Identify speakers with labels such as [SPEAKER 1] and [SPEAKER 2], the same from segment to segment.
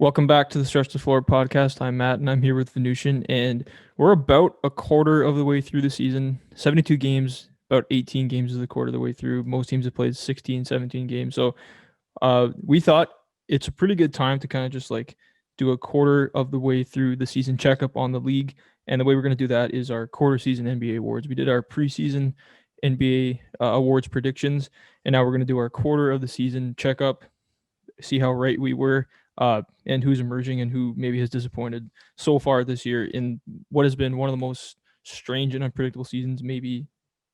[SPEAKER 1] Welcome back to the Stretch to Floor podcast. I'm Matt, and I'm here with Venush, and we're about a quarter of the way through the season. 72 games, about 18 games of the quarter of the way through. Most teams have played 16, 17 games. So we thought it's a pretty good time to kind of just like do a quarter of the way through the season checkup on the league. And the way we're going to do that is our quarter season NBA awards. We did our preseason NBA awards predictions, and now we're going to do our quarter of the season checkup, see how right we were, and who's emerging and who maybe has disappointed so far this year in what has been one of the most strange and unpredictable seasons, maybe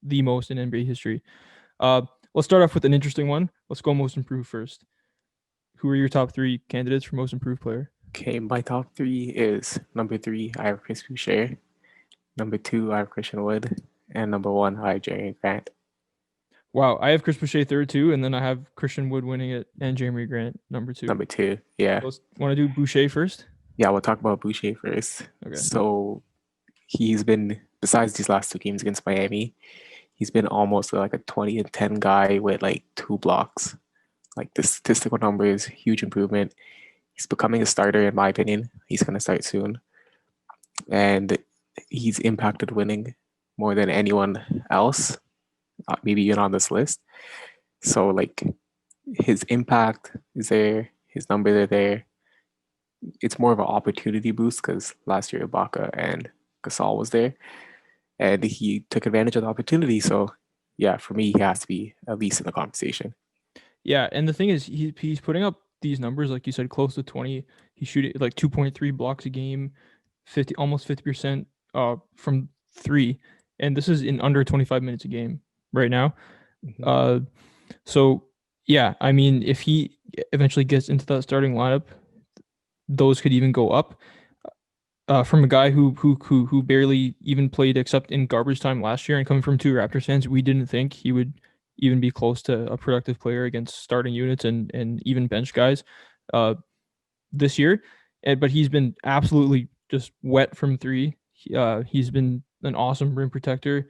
[SPEAKER 1] the most in NBA history. Uh, let's start off with an interesting one. Let's go most improved first. Who are your top three candidates for most improved player?
[SPEAKER 2] Okay, my top three is number three, I have Chris Boucher. Number two, I have Christian Wood. And number one, I have Jerry Grant.
[SPEAKER 1] Wow, I have Chris Boucher third too, and then I have Christian Wood winning it and Jeremy Grant number two.
[SPEAKER 2] Number two, yeah.
[SPEAKER 1] Let's want to do Boucher first.
[SPEAKER 2] Yeah, we'll talk about Boucher first.
[SPEAKER 1] Okay.
[SPEAKER 2] So he's been, besides these last two games against Miami, he's been almost like a 20 and 10 guy with like 2 blocks. Like the statistical numbers, huge improvement. He's becoming a starter, in my opinion. He's going to start soon. And he's impacted winning more than anyone else, maybe even on this list. So, like, his impact is there, his numbers are there. It's more of an opportunity boost because last year Ibaka and Gasol was there, and he took advantage of the opportunity. So, yeah, for me, he has to be at least in the conversation.
[SPEAKER 1] Yeah, and the thing is, he's putting up these numbers, like you said, close to 20. He's shooting like 2.3 blocks a game, 50 almost 50% from three, and this is in under 25 minutes a game right now.
[SPEAKER 2] Mm-hmm.
[SPEAKER 1] Uh, so yeah, I mean, if he eventually gets into that starting lineup, those could even go up. From a guy who barely even played except in garbage time last year, and coming from two Raptors fans, we didn't think he would even be close to a productive player against starting units and even bench guys uh, this year. But he's been absolutely just wet from three. He's been an awesome rim protector.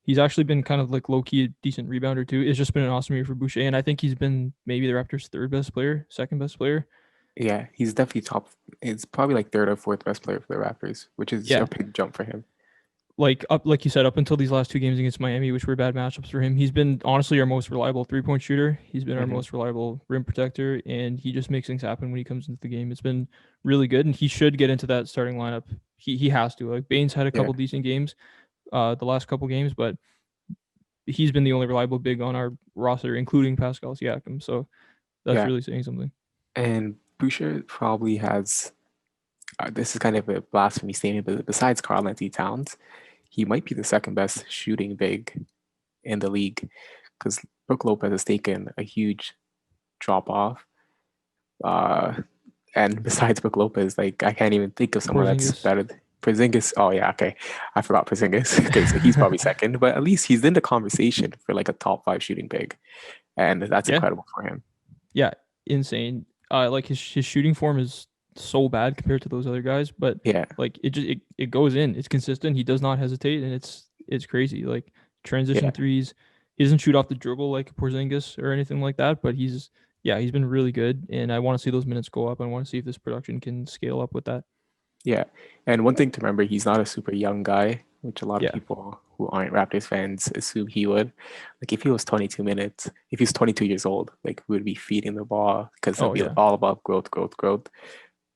[SPEAKER 1] He's actually been kind of like low key a decent rebounder too. It's just been an awesome year for Boucher, and I think he's been maybe the Raptors' third best player, second best player.
[SPEAKER 2] Yeah, he's definitely top. It's probably like third or fourth best player for the Raptors, which is a
[SPEAKER 1] Yeah,
[SPEAKER 2] big jump for him.
[SPEAKER 1] like you said, up until these last two games against Miami, which were bad matchups for him, he's been honestly our most reliable 3-point shooter. He's been our
[SPEAKER 2] Mm-hmm.
[SPEAKER 1] most reliable rim protector, and he just makes things happen when he comes into the game. It's been really good, and he should get into that starting lineup. He has to. Like Baines had a
[SPEAKER 2] Yeah,
[SPEAKER 1] couple decent games, the last couple games, but he's been the only reliable big on our roster, including Pascal Siakam. So that's
[SPEAKER 2] yeah.
[SPEAKER 1] really saying something.
[SPEAKER 2] And Boucher probably has this is kind of a blasphemy statement, but besides Karl Anthony Towns, he might be the second best shooting big in the league because Brook Lopez has taken a huge drop off. Uh, and besides Brook Lopez, like I can't even think of someone that's
[SPEAKER 1] Porzingis.
[SPEAKER 2] better. Porzingis, oh yeah, okay, I forgot Porzingis because he's probably second, but at least he's in the conversation for like a top five shooting big, and that's
[SPEAKER 1] Yeah,
[SPEAKER 2] incredible for him.
[SPEAKER 1] yeah, insane. Like his shooting form is so bad compared to those other guys, but
[SPEAKER 2] Yeah,
[SPEAKER 1] like it goes in. It's consistent. He does not hesitate, and it's crazy. Like transition
[SPEAKER 2] yeah,
[SPEAKER 1] threes. He doesn't shoot off the dribble like Porzingis or anything like that, but he's been really good, and I want to see those minutes go up. I want to see if this production can scale up with that.
[SPEAKER 2] yeah. And one thing to remember, he's not a super young guy, which a lot of
[SPEAKER 1] Yeah.
[SPEAKER 2] people who aren't Raptors fans assume he would. Like if he was 22 minutes, if he's 22 years old, like we would be feeding the ball because it'll
[SPEAKER 1] Oh
[SPEAKER 2] be
[SPEAKER 1] yeah.
[SPEAKER 2] all about growth, growth, growth.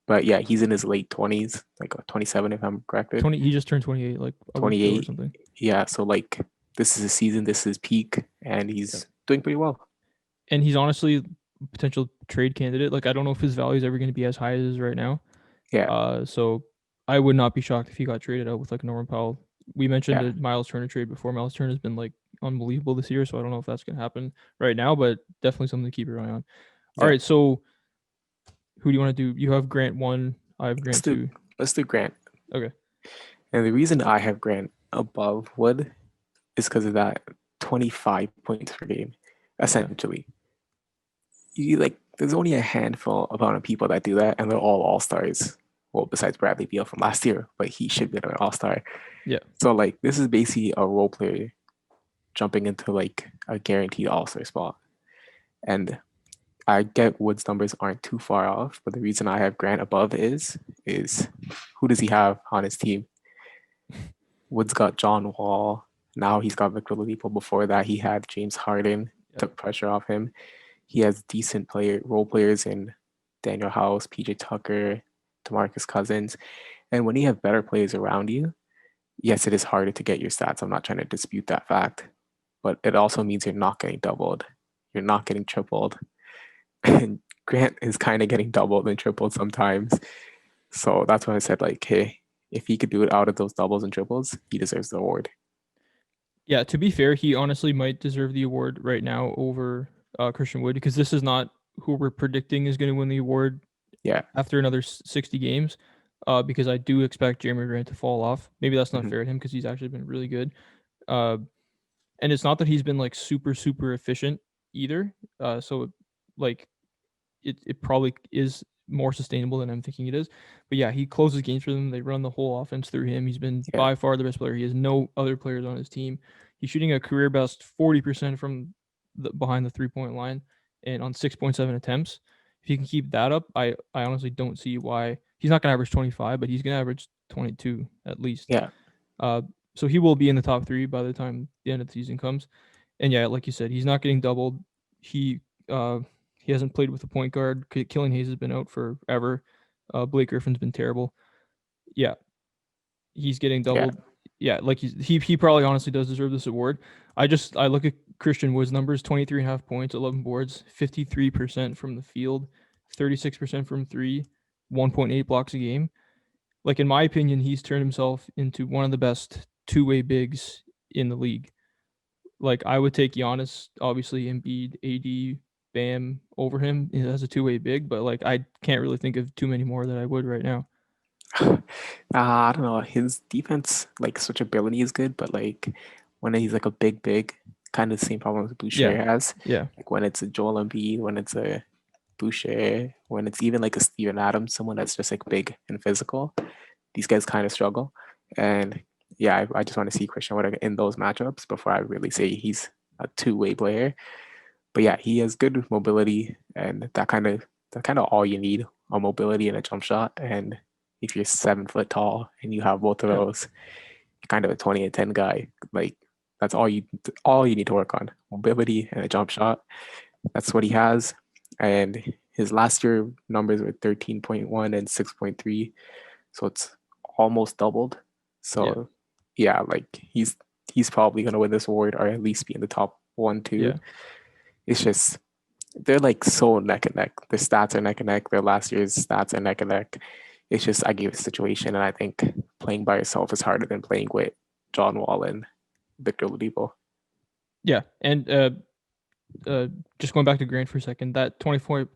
[SPEAKER 2] But yeah, he's in his late 20s, like 27 if I'm corrected.
[SPEAKER 1] 20. He just turned 28 like a week ago or
[SPEAKER 2] 28.
[SPEAKER 1] something.
[SPEAKER 2] Yeah, so like this is his season, this is his peak, and
[SPEAKER 1] Yeah.
[SPEAKER 2] he's doing pretty well.
[SPEAKER 1] And he's honestly potential trade candidate. Like I don't know if his value is ever going to be as high as it is right now.
[SPEAKER 2] Yeah,
[SPEAKER 1] So I would not be shocked if he got traded out with like Norman Powell. We mentioned
[SPEAKER 2] yeah,
[SPEAKER 1] a Miles Turner trade before. Miles Turner has been like unbelievable this year, so I don't know if that's gonna happen right now, but definitely something to keep your eye on. All
[SPEAKER 2] yeah.
[SPEAKER 1] right, so who do you want to do? You have Grant one, I have
[SPEAKER 2] Let's
[SPEAKER 1] Grant
[SPEAKER 2] do
[SPEAKER 1] two.
[SPEAKER 2] let's do Grant.
[SPEAKER 1] Okay.
[SPEAKER 2] And the reason I have Grant above Wood is because of that 25 points per game,
[SPEAKER 1] Yeah.
[SPEAKER 2] essentially. You like there's only a handful amount of people that do that, and they're all stars. Well, besides Bradley Beal from last year, but he should be an all star.
[SPEAKER 1] Yeah.
[SPEAKER 2] So like this is basically a role player jumping into like a guaranteed all star spot. And I get Wood's numbers aren't too far off, but the reason I have Grant above is who does he have on his team? Wood's got John Wall. Now he's got Victor Oladipo. Before that, he had James Harden.
[SPEAKER 1] Yeah.
[SPEAKER 2] Took pressure off him. He has decent role players in Daniel House, PJ Tucker, DeMarcus Cousins. And when you have better players around you, yes, it is harder to get your stats. I'm not trying to dispute that fact. But it also means you're not getting doubled. You're not getting tripled. And Grant is kind of getting doubled and tripled sometimes. So that's when I said, like, hey, if he could do it out of those doubles and triples, he deserves the award.
[SPEAKER 1] Yeah, to be fair, he honestly might deserve the award right now over Christian Wood because this is not who we're predicting is going to win the award
[SPEAKER 2] Yeah.
[SPEAKER 1] after another 60 games. Because I do expect Jeremy Grant to fall off. Maybe that's not fair to him because he's actually been really good. And it's not that he's been like super efficient either. So like it probably is more sustainable than I'm thinking it is. But yeah, he closes games for them. They run the whole offense through him. He's been
[SPEAKER 2] Yeah.
[SPEAKER 1] by far the best player. He has no other players on his team. He's shooting a career best 40% from behind the 3-point line and on 6.7 attempts. If he can keep that up, I honestly don't see why he's not going to average 25, but he's going to average 22 at least.
[SPEAKER 2] Yeah.
[SPEAKER 1] Uh, so he will be in the top 3 by the time the end of the season comes. And yeah, like you said, he's not getting doubled. He hasn't played with a point guard. Killian Hayes has been out forever. Blake Griffin's been terrible. Yeah, he's getting
[SPEAKER 2] Yeah.
[SPEAKER 1] doubled. Yeah, like he probably honestly does deserve this award. I look at Christian Wood's numbers: 23.5 points, 11 boards, 53% from the field, 36% from three, 1.8 blocks a game. Like in my opinion, he's turned himself into one of the best two-way bigs in the league. Like I would take Giannis, obviously Embiid, AD, Bam over him as a two-way big, but like I can't really think of too many more that I would right now.
[SPEAKER 2] I don't know. His defense, like switchability is good, but like when he's like a big, kind of the same problem as Boucher
[SPEAKER 1] Yeah,
[SPEAKER 2] has.
[SPEAKER 1] yeah,
[SPEAKER 2] Like when it's a Joel Embiid, when it's a Boucher, when it's even like a Steven Adams, someone that's just like big and physical, these guys kind of struggle. And yeah, I just want to see Christian Wood in those matchups before I really say he's a two-way player. But yeah, he has good mobility, and that kind of all you need, a mobility and a jump shot. And if you're 7 foot tall and you have both of
[SPEAKER 1] yeah,
[SPEAKER 2] those, you're kind of a 20 and 10 guy. Like that's all you need to work on, mobility and a jump shot. That's what he has. And his last year numbers were 13.1 and 6.3, so it's almost doubled.
[SPEAKER 1] yeah,
[SPEAKER 2] So yeah, like he's probably gonna win this award or at least be in the top one, two.
[SPEAKER 1] yeah.
[SPEAKER 2] It's just they're like so neck and neck. Their stats are neck and neck. Their last year's stats are neck and neck. It's just I gave a situation, and I think playing by yourself is harder than playing with John Wall and Victor Oladipo.
[SPEAKER 1] Yeah, and just going back to Grant for a second, that 25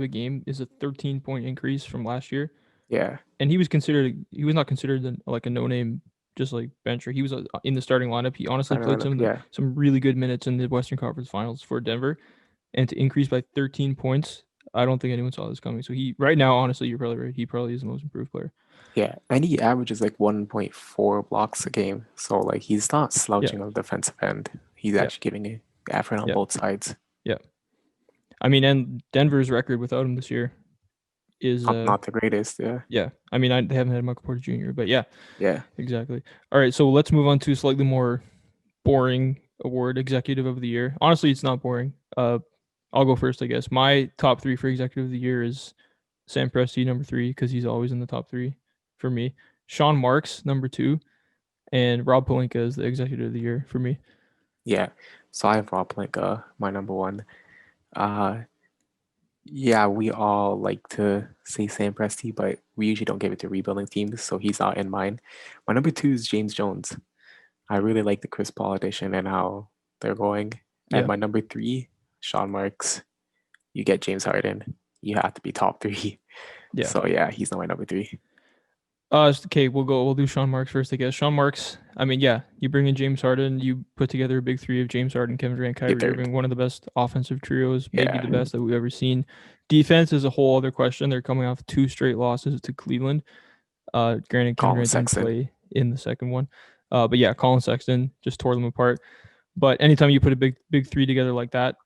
[SPEAKER 1] a game is a 13-point increase from last year,
[SPEAKER 2] Yeah,
[SPEAKER 1] and he was not considered like a no name just like bencher. He was in the starting lineup. He honestly
[SPEAKER 2] starting
[SPEAKER 1] played
[SPEAKER 2] lineup. Yeah,
[SPEAKER 1] some really good minutes in the Western Conference Finals for Denver, and to increase by 13 points, I don't think anyone saw this coming. So he right now, honestly, you're probably right. He probably is the most improved player.
[SPEAKER 2] yeah, and he averages like 1.4 blocks a game. So like he's not
[SPEAKER 1] Yeah,
[SPEAKER 2] slouching on the defensive end. He's
[SPEAKER 1] yeah,
[SPEAKER 2] actually giving a effort on
[SPEAKER 1] yeah,
[SPEAKER 2] both sides.
[SPEAKER 1] yeah. I mean, and Denver's record without him this year is
[SPEAKER 2] Not the greatest. Yeah,
[SPEAKER 1] yeah. I mean, they haven't had Michael Porter Jr., but yeah,
[SPEAKER 2] yeah,
[SPEAKER 1] exactly. All right, so let's move on to a slightly more boring award, Executive of the Year. Honestly, it's not boring. I'll go first, I guess. My top 3 for Executive of the Year is Sam Presti, number 3, because he's always in the top 3 for me. Sean Marks, number 2, and Rob Pelinka is the Executive of the Year for me.
[SPEAKER 2] yeah. So I have Rob Pelinka, my number one. Uh, yeah, we all like to say Sam Presti, but we usually don't give it to rebuilding teams, so he's not in mine. My number two is James Jones. I really like the Chris Paul edition and how they're going. And
[SPEAKER 1] Yeah,
[SPEAKER 2] my number three, Sean Marks. You get James Harden, you have to be top three.
[SPEAKER 1] yeah.
[SPEAKER 2] So yeah, he's not my number three.
[SPEAKER 1] Okay, we'll do Sean Marks first, I guess. Sean Marks, I mean, yeah, you bring in James Harden, you put together a big 3 of James Harden, Kevin Durant,
[SPEAKER 2] A
[SPEAKER 1] Kyrie
[SPEAKER 2] third.
[SPEAKER 1] Irving, one of the best offensive trios, maybe the
[SPEAKER 2] Yeah.
[SPEAKER 1] best that we've ever seen. Defense is a whole other question. They're coming off 2 straight losses to Cleveland. Granted, Kevin
[SPEAKER 2] Colin
[SPEAKER 1] Durant didn't
[SPEAKER 2] Sexton.
[SPEAKER 1] play in the second one. But yeah, Colin Sexton just tore them apart. But anytime you put a big 3 together like that,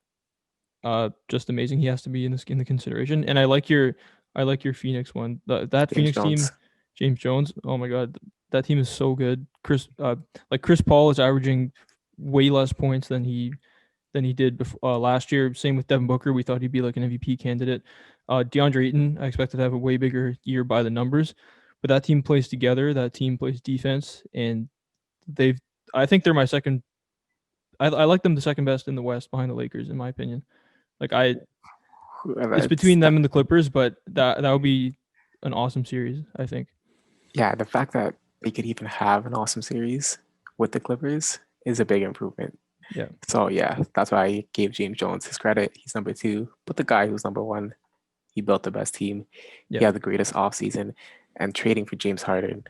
[SPEAKER 1] just amazing. He has to be in this in the consideration. And I like your Phoenix one. That
[SPEAKER 2] James
[SPEAKER 1] Phoenix team,
[SPEAKER 2] Jones.
[SPEAKER 1] James Jones. Oh my God, that team is so good. Chris Paul is averaging way less points than he did before, last year. Same with Devin Booker. We thought he'd be like an MVP candidate. DeAndre Ayton, I expected to have a way bigger year by the numbers, but that team plays together. That team plays defense, and they've. I think they're my second. I like them the second best in the West behind the Lakers, in my opinion. Like I, it's
[SPEAKER 2] That's
[SPEAKER 1] between
[SPEAKER 2] that,
[SPEAKER 1] them and the Clippers, but that would be an awesome series. I think.
[SPEAKER 2] yeah, the fact that they could even have an awesome series with the Clippers is a big improvement.
[SPEAKER 1] Yeah.
[SPEAKER 2] So yeah, that's why I gave James Jones his credit. He's number two, but the guy who's number one, he built the best team.
[SPEAKER 1] Yeah.
[SPEAKER 2] He had the greatest offseason, and trading for James Harden,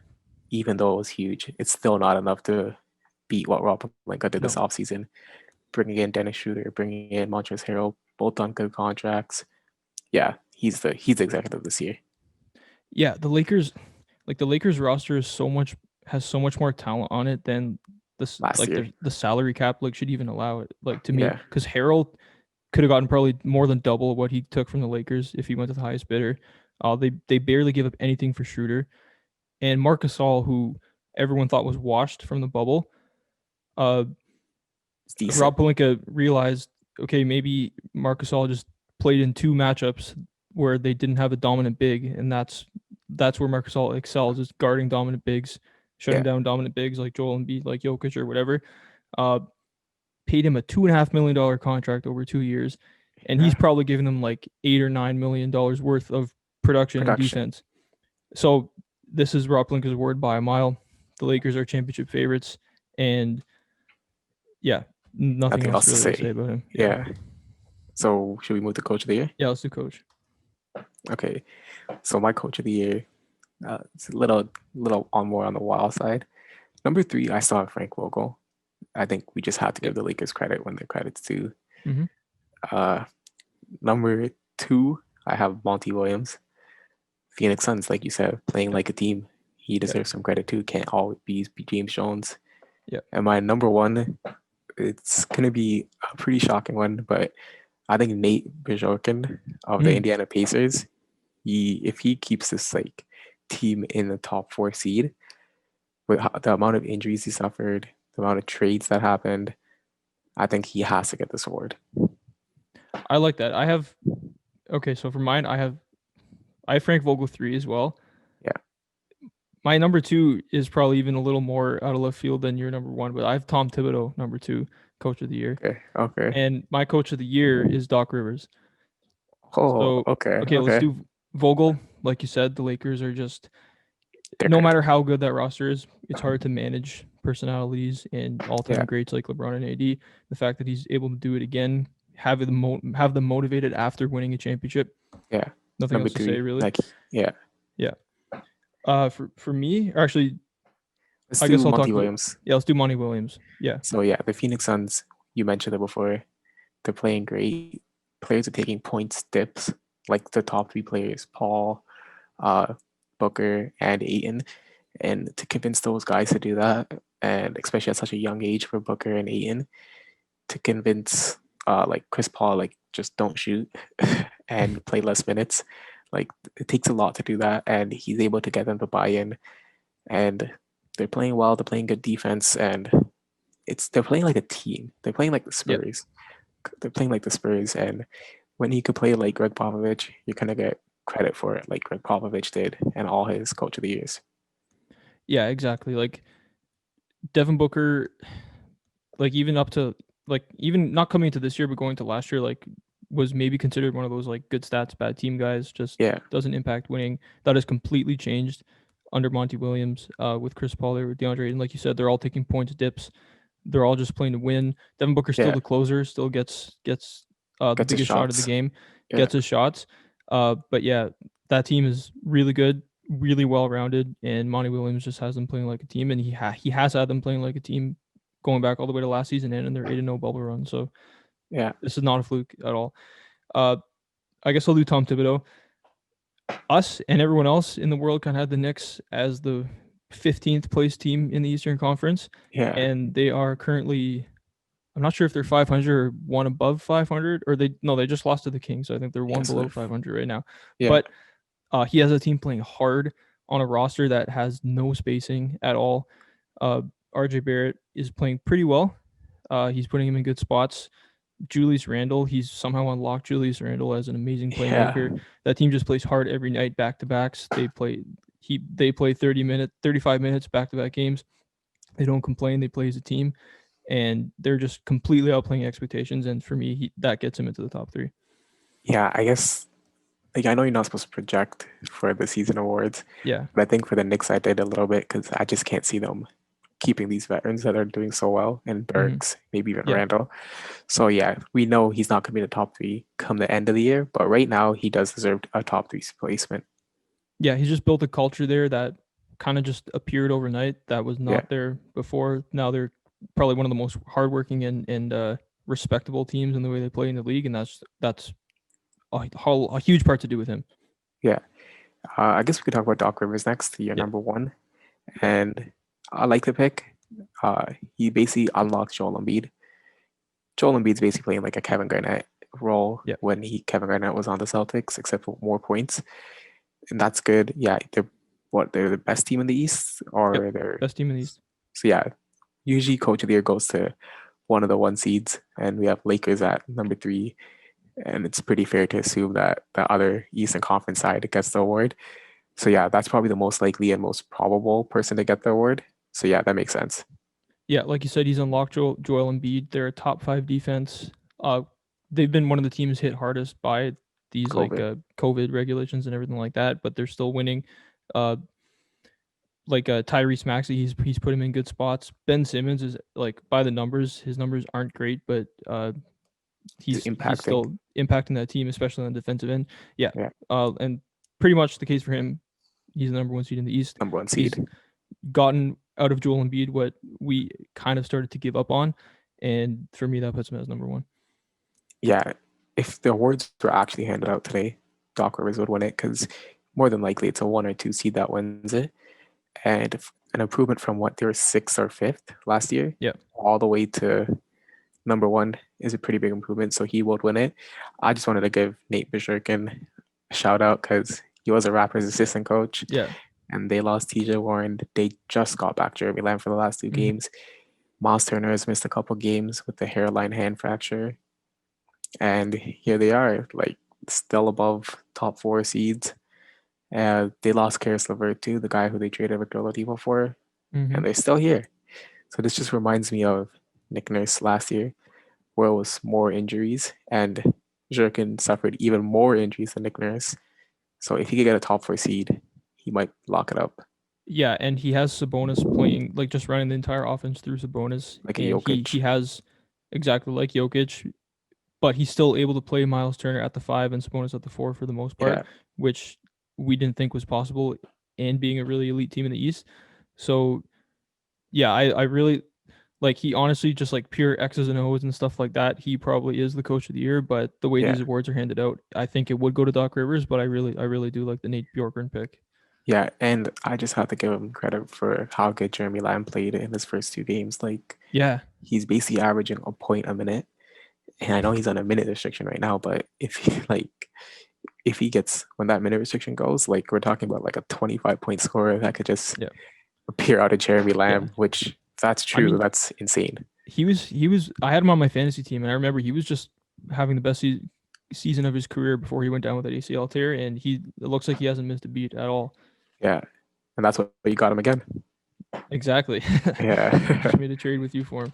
[SPEAKER 2] even though it was huge, it's still not enough to beat what Rob Pelinka did this
[SPEAKER 1] No.
[SPEAKER 2] offseason. Bringing in Dennis Schroeder, bringing in Montrezl Harrell, both on good contracts. Yeah, he's the executive this year.
[SPEAKER 1] Yeah. The Lakers roster is so much has so much more talent on it than this
[SPEAKER 2] Last
[SPEAKER 1] like
[SPEAKER 2] year,
[SPEAKER 1] the salary cap like should even allow it. Like to me,
[SPEAKER 2] yeah,
[SPEAKER 1] because Harold could have gotten probably more than double what he took from the Lakers if he went to the highest bidder. They barely give up anything for Schroeder and Marc Gasol, who everyone thought was washed from the bubble. Uh,
[SPEAKER 2] it's decent.
[SPEAKER 1] Rob Pelinka realized, okay, maybe Marc Gasol just played in two matchups where they didn't have a dominant big, and that's where Marc Gasol excels is guarding dominant bigs, shutting
[SPEAKER 2] Yeah,
[SPEAKER 1] down dominant bigs like Joel Embiid, like Jokic or whatever. Uh, Paid him a $2.5 million contract over 2 years, and he's
[SPEAKER 2] yeah.
[SPEAKER 1] probably given them like $8 or $9 million worth of production and
[SPEAKER 2] Production.
[SPEAKER 1] defense. So this is Rob Pelinka's word by a mile. The Lakers are championship favorites, and yeah, nothing
[SPEAKER 2] Nothing
[SPEAKER 1] else
[SPEAKER 2] else to
[SPEAKER 1] really to say
[SPEAKER 2] say.
[SPEAKER 1] about him. Yeah,
[SPEAKER 2] Yeah. So should we move to coach of the year?
[SPEAKER 1] yeah. Let's do coach.
[SPEAKER 2] Okay. So my coach of the year, it's a little on more on the wild side. Number three, I saw Frank Vogel. I think we just have to give
[SPEAKER 1] Yep.
[SPEAKER 2] the Lakers credit when the credit's due.
[SPEAKER 1] Mm-hmm.
[SPEAKER 2] Uh, Number two, I have Monty Williams. Phoenix Suns, like you said, playing
[SPEAKER 1] Yep.
[SPEAKER 2] like a team. He
[SPEAKER 1] Yep.
[SPEAKER 2] deserves some credit too. Can't always be James Jones.
[SPEAKER 1] Yep.
[SPEAKER 2] And my number one, it's gonna be a pretty shocking one, but I think Nate Bjorken of the
[SPEAKER 1] Mm.
[SPEAKER 2] Indiana Pacers. If he keeps this like team in the top four seed, with the amount of injuries he suffered, the amount of trades that happened, I think he has to get this award.
[SPEAKER 1] I like that. I have okay. So for mine, I have Frank Vogel three as well.
[SPEAKER 2] Yeah.
[SPEAKER 1] My number two is probably even a little more out of left field than your number one, but I have Tom Thibodeau number two, coach of the year,
[SPEAKER 2] Okay. Okay.
[SPEAKER 1] and my coach of the year is Doc Rivers.
[SPEAKER 2] Oh.
[SPEAKER 1] So
[SPEAKER 2] Okay.
[SPEAKER 1] okay, let's
[SPEAKER 2] Okay.
[SPEAKER 1] do Vogel. Like you said, the Lakers are just
[SPEAKER 2] They're
[SPEAKER 1] no
[SPEAKER 2] good.
[SPEAKER 1] matter how good that roster is, it's hard to manage personalities and
[SPEAKER 2] Yeah.
[SPEAKER 1] all-time greats like LeBron and AD. The fact that he's able to do it again, have them motivated after winning a championship.
[SPEAKER 2] Yeah.
[SPEAKER 1] Nothing
[SPEAKER 2] Number
[SPEAKER 1] else to say
[SPEAKER 2] three,
[SPEAKER 1] really.
[SPEAKER 2] like, yeah.
[SPEAKER 1] Yeah. For me, or actually,
[SPEAKER 2] Let's
[SPEAKER 1] I guess
[SPEAKER 2] do
[SPEAKER 1] I'll
[SPEAKER 2] Monty
[SPEAKER 1] talk.
[SPEAKER 2] Williams.
[SPEAKER 1] Yeah, let's do Monty Williams. Yeah.
[SPEAKER 2] So yeah, the Phoenix Suns. You mentioned it before. They're playing great. Players are taking points dips, like the top three players, Paul, uh, Booker, and Aiton. And to convince those guys to do that, and especially at such a young age for Booker and Aiton, to convince like Chris Paul, like just don't shoot and play less minutes. Like it takes a lot to do that, and he's able to get them to buy in. And they're playing well. They're playing good defense, and they're playing like a team. They're playing like the
[SPEAKER 1] Yep.
[SPEAKER 2] Spurs. They're playing like the Spurs, and when you could play like Greg Popovich, you're gonna get credit for it, like Greg Popovich did, and all his coach of the years.
[SPEAKER 1] Yeah, exactly. Like Devin Booker, like even up to like even not coming into this year, but going to last year, like was maybe considered one of those like good stats, bad team guys. Just
[SPEAKER 2] Yeah,
[SPEAKER 1] doesn't impact winning. That has completely changed under Monty Williams, with Chris Paul there with DeAndre, and like you said, they're all taking points dips. They're all just playing to win. Devin Booker's still
[SPEAKER 2] yeah,
[SPEAKER 1] the closer, still gets the
[SPEAKER 2] gets his
[SPEAKER 1] biggest shot of the
[SPEAKER 2] shots.
[SPEAKER 1] game,
[SPEAKER 2] Yeah,
[SPEAKER 1] gets his shots. But yeah, that team is really good, really well rounded, and Monty Williams just has them playing like a team, and he has had them playing like a team going back all the way to last season and in their 8-0 bubble run. So
[SPEAKER 2] yeah,
[SPEAKER 1] this is not a fluke at all. Uh, I guess I'll do Tom Thibodeau. Us and everyone else in the world kind of had the Knicks as the 15th place team in the Eastern Conference,
[SPEAKER 2] yeah.
[SPEAKER 1] and they are currently I'm not sure if they're 500 or one above 500, or they just lost to the Kings. So I think they're one
[SPEAKER 2] Yeah, so
[SPEAKER 1] below 500 right now.
[SPEAKER 2] yeah,
[SPEAKER 1] But he has a team playing hard on a roster that has no spacing at all. Uh, RJ Barrett is playing pretty well. He's putting him in good spots. Julius Randle, he's somehow unlocked Julius Randle as an amazing
[SPEAKER 2] yeah,
[SPEAKER 1] playmaker. That team just plays hard every night, back to backs. They play 35 minutes back to back games. They don't complain. They play as a team, and they're just completely outplaying expectations. And for me, that gets him into the top three.
[SPEAKER 2] yeah. I guess like I know you're not supposed to project for the season awards,
[SPEAKER 1] Yeah.
[SPEAKER 2] but I think for the Knicks I did a little bit because I just can't see them keeping these veterans that are doing so well, and
[SPEAKER 1] Mm-hmm.
[SPEAKER 2] Burks, maybe even
[SPEAKER 1] Yeah.
[SPEAKER 2] Randall. So yeah, we know he's not going to be in the top three come the end of the year, but right now he does deserve a top three placement.
[SPEAKER 1] Yeah. He's just built a culture there that kind of just appeared overnight that was
[SPEAKER 2] Yeah,
[SPEAKER 1] not there before. Now they're probably one of the most hardworking and respectable teams in the way they play in the league, and that's a huge part to do with him.
[SPEAKER 2] yeah. I guess we could talk about Doc Rivers next, your
[SPEAKER 1] Yeah.
[SPEAKER 2] number one, and I like the pick. He basically unlocks Joel Embiid. Joel Embiid's basically playing like a Kevin Garnett role
[SPEAKER 1] Yeah.
[SPEAKER 2] when Kevin Garnett was on the Celtics, except for more points, and that's good. Yeah, they're the best team in the East,
[SPEAKER 1] Yep.
[SPEAKER 2] or they're
[SPEAKER 1] Best team in the East.
[SPEAKER 2] so yeah. Usually, coach of the year goes to one of the one seeds, and we have Lakers at number three, and it's pretty fair to assume that the other Eastern Conference side gets the award. So yeah, that's probably the most likely and most probable person to get the award. So yeah, that makes sense.
[SPEAKER 1] Yeah, like you said, he's unlocked Joel Embiid. They're a top five defense. Uh, they've been one of the teams hit hardest by these
[SPEAKER 2] COVID.
[SPEAKER 1] COVID regulations and everything like that, but they're still winning. Uh, Tyrese Maxey, he's put him in good spots. Ben Simmons is like by the numbers, his numbers aren't great, but
[SPEAKER 2] He's
[SPEAKER 1] he's
[SPEAKER 2] impacting.
[SPEAKER 1] still impacting that team, especially on the defensive end. Yeah,
[SPEAKER 2] Yeah,
[SPEAKER 1] and pretty much the case for him. He's the number one seed in the East.
[SPEAKER 2] number one
[SPEAKER 1] He's
[SPEAKER 2] seed.
[SPEAKER 1] gotten out of Joel Embiid what we kind of started to give up on, and for me, that puts him as number one.
[SPEAKER 2] Yeah, if the awards were actually handed out today, Doc Rivers would win it because more than likely it's a one or two seed that wins it, and an improvement from what they were sixth or fifth last year,
[SPEAKER 1] Yeah,
[SPEAKER 2] all the way to number one is a pretty big improvement. So he would win it. I just wanted to give Nate Bishurkin a shout out because he was a Raptors assistant coach,
[SPEAKER 1] yeah,
[SPEAKER 2] and they lost TJ Warren. They just got back Jeremy Lamb for the last two
[SPEAKER 1] mm-hmm.
[SPEAKER 2] games. Miles Turner has missed a couple games with the hairline hand fracture. And here they are, like still above top four seeds. They lost Karis LeVert too, the guy who they traded Victor Oladipo for,
[SPEAKER 1] Mm-hmm.
[SPEAKER 2] and they're still here. So this just reminds me of Nick Nurse last year, where it was more injuries, and Jerkin suffered even more injuries than Nick Nurse. So if he could get a top four seed, he might lock it up.
[SPEAKER 1] Yeah, and he has Sabonis playing like just running the entire offense through Sabonis,
[SPEAKER 2] Like a
[SPEAKER 1] and
[SPEAKER 2] Jokic.
[SPEAKER 1] he has exactly like Jokic, but he's still able to play Miles Turner at the five and Sabonis at the four for the most part,
[SPEAKER 2] Yeah.
[SPEAKER 1] which we didn't think was possible, and being a really elite team in the East. So yeah, I really like he honestly just like pure X's and O's and stuff like that. He probably is the coach of the year, but the way
[SPEAKER 2] Yeah.
[SPEAKER 1] these awards are handed out, I think it would go to Doc Rivers, but I really do like the Nate Bjorkgren pick.
[SPEAKER 2] Yeah. And I just have to give him credit for how good Jeremy Lamb played in his first two games. Like
[SPEAKER 1] Yeah.
[SPEAKER 2] he's basically averaging a point a minute. And I know he's on a minute restriction right now, but if he if he gets when that minute restriction goes, like we're talking about like a 25-point scorer that could just
[SPEAKER 1] Yeah.
[SPEAKER 2] appear out of Jeremy
[SPEAKER 1] Yeah.
[SPEAKER 2] Lamb, which if that's
[SPEAKER 1] I
[SPEAKER 2] true,
[SPEAKER 1] mean,
[SPEAKER 2] that's insane.
[SPEAKER 1] he was I had him on my fantasy team, and I remember he was just having the best season of his career before he went down with that ACL tear, and it looks like he hasn't missed a beat at all.
[SPEAKER 2] Yeah. And that's what you got him again.
[SPEAKER 1] Exactly.
[SPEAKER 2] Yeah.
[SPEAKER 1] Just made a trade with you for him.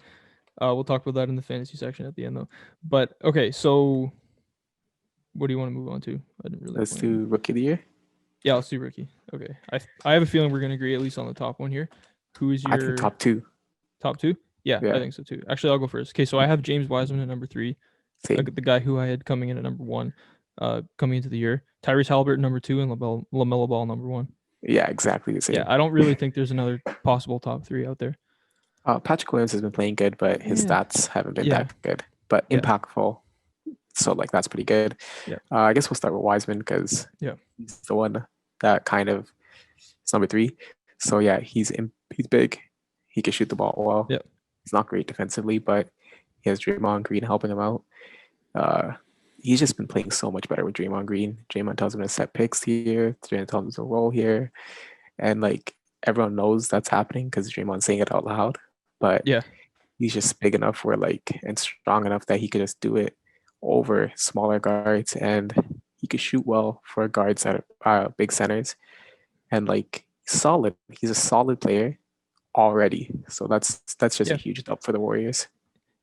[SPEAKER 1] We'll talk about that in the fantasy section at the end, though. But okay, so what do you want to move on to? I didn't really
[SPEAKER 2] Let's
[SPEAKER 1] plan on.
[SPEAKER 2] do rookie of the year.
[SPEAKER 1] Yeah, let's do rookie. Okay, I have a feeling we're gonna agree at least on the top one here. Who is
[SPEAKER 2] I think
[SPEAKER 1] your
[SPEAKER 2] top two.
[SPEAKER 1] top two? Yeah, I
[SPEAKER 2] Yeah.
[SPEAKER 1] think so too. Actually, I'll go first. Okay, so I have James Wiseman at number three,
[SPEAKER 2] Same.
[SPEAKER 1] the guy who I had coming in at number one, coming into the year. Tyrese Halliburton number two, and LaMelo Ball number one.
[SPEAKER 2] Yeah, exactly the
[SPEAKER 1] Yeah,
[SPEAKER 2] same.
[SPEAKER 1] I don't really think there's another possible top three out there.
[SPEAKER 2] Patrick Williams has been playing good, but his
[SPEAKER 1] Yeah.
[SPEAKER 2] stats haven't been
[SPEAKER 1] Yeah.
[SPEAKER 2] that good. But
[SPEAKER 1] Yeah.
[SPEAKER 2] impactful. So like that's pretty good.
[SPEAKER 1] Yeah.
[SPEAKER 2] I guess we'll start with Wiseman because
[SPEAKER 1] Yeah.
[SPEAKER 2] he's the one that kind of is number three. So yeah, he's big. He can shoot the ball well.
[SPEAKER 1] Yeah.
[SPEAKER 2] He's not great defensively, but He has Draymond Green helping him out. Uh, he's just been playing so much better with Draymond Green. Draymond tells him to set picks here. Draymond tells him to roll here, and like everyone knows that's happening because Draymond's saying it out loud. But
[SPEAKER 1] Yeah.
[SPEAKER 2] he's just big enough where like and strong enough that he could just do it over smaller guards, and he could shoot well for guards that are big centers, and like solid. He's a solid player already, so that's just a
[SPEAKER 1] Yeah.
[SPEAKER 2] huge dub for the Warriors.